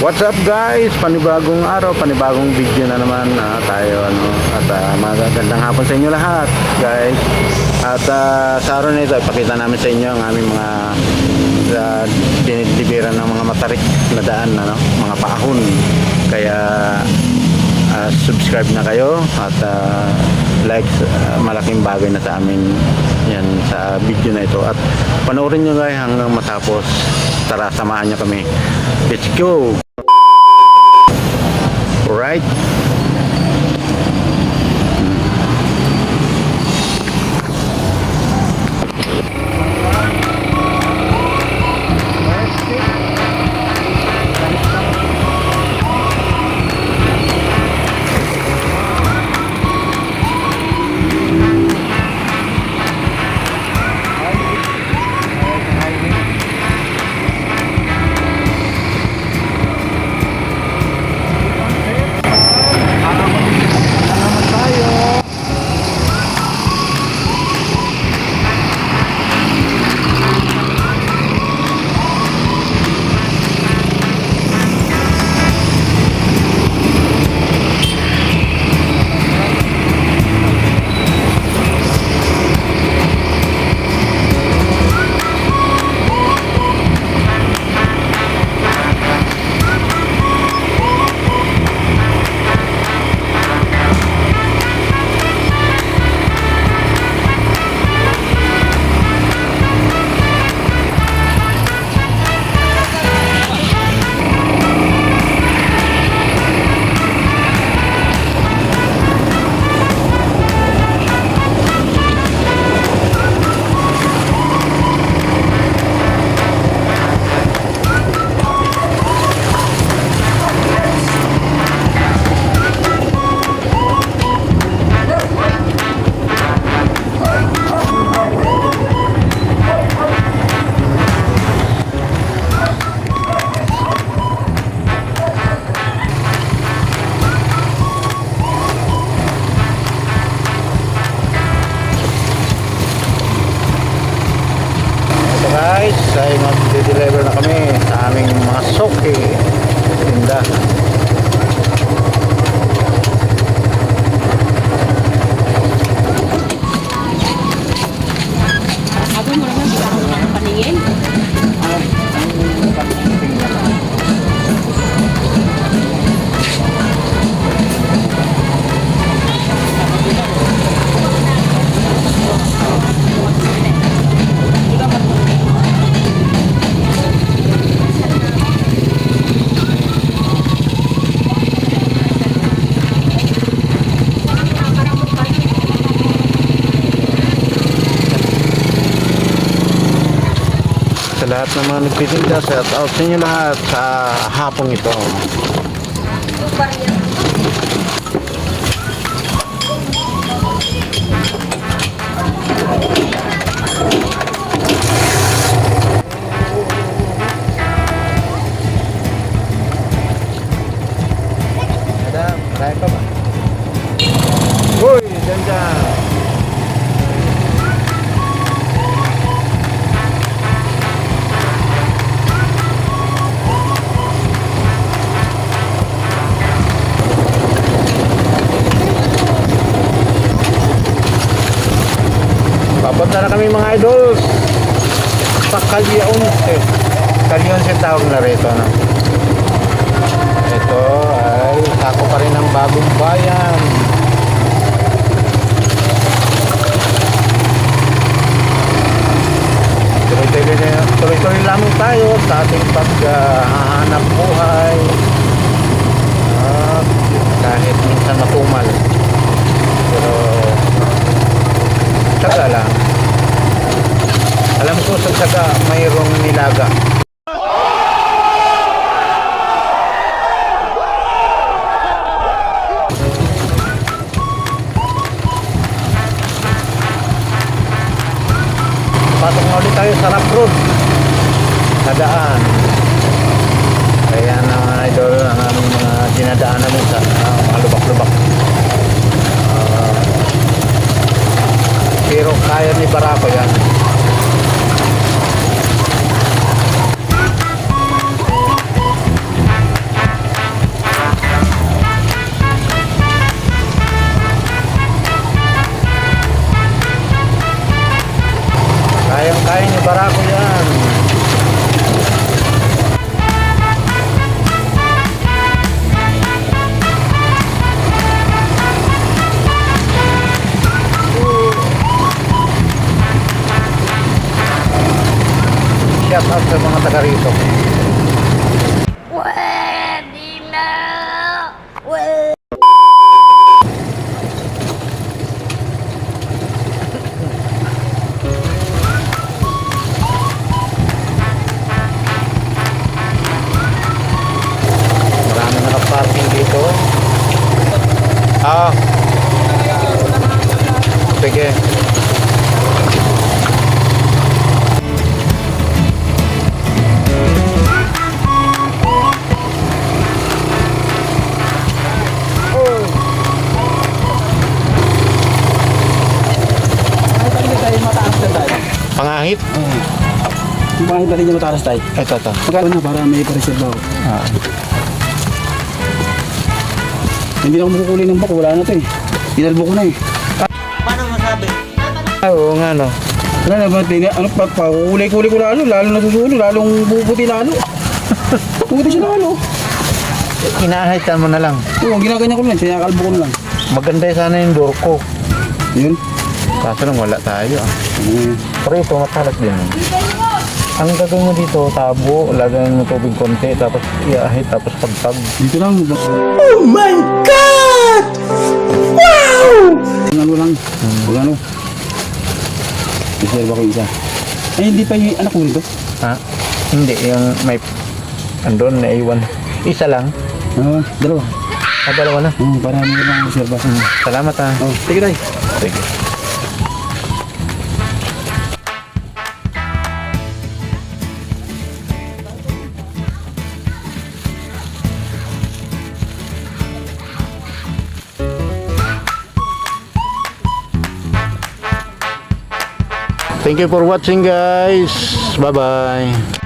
What's up guys? Panibagong araw, panibagong video na naman tayo at magandang hapon sa inyo lahat guys. At sa araw na ito ipakita namin sa inyo ang aming mga dinidiliberan ng mga matarik na daan mga paahon. Kaya subscribe na kayo at like, malaking bagay na sa amin yan sa video na ito. At panoorin nyo guys hanggang matapos. Tara, samahan nyo kami. Let's go! Alright. Guys, ay mag-deliver na kami sa aming mga soke tinda. Ako mo naman di ako paningin. Sa lahat ng mga nagtitinda, shout out sa inyo lahat sa hapong ito. Ada, kaya pa ba? Uy, ganda! Papunta na kami mga idol sa Calionce. Calionce tawag na rito Ito ay ako pa rin ng Bagong Bayan. Tuloy-tuloy lamang tayo sa ating paghahanap buhay. Kahit minsan matumal, pero tsaga lang. Alam ko sa tsaga mayroong nilaga. Pasok na ulit tayo sa rough road na daan. Kaya na mga idol ang aming mga dinadaan namin sa mga lubak-lubak. Pero kaya ni Barako yan. out sa mga taga rito. Marami na naka-parking dito. Ah. Sige. Pangahit? Yung pangit natin yung mataras tayo. Ito. Magkano na para may pa-reserve ako. Ah. Hindi na ako makukuli ng bako, wala na ito eh. Tinalbo ko na eh. Oo nga no. Wala na ba, ano pa, kukuli-kuli ko lalo na susulo, lalong bubuti lalo. Bubuti siya lalo. Inaahaitan mo na lang. Oo, ginaganyan ko lang, sinakalbo ko na lang. Maganda sana yung door ko. Yun. Kaso lang wala tayo ah. Mm. Pero ito matalas din. Ang gagawin mo dito, tabo, lagyan mo tubig konti, tapos iahit, tapos pagtag. Dito lang. Oh my God! Wow! Ano lang, huwag ano. Reserve ako isa. Ay, hindi pa yung anak ko nito. Ha? Hindi, yung may andun na iwan. Isa lang. Dalawa. Dalawa na. Para mo lang reserve. Salamat ha. Oh, sige tayo. Sige. Thank you for watching guys. Bye bye.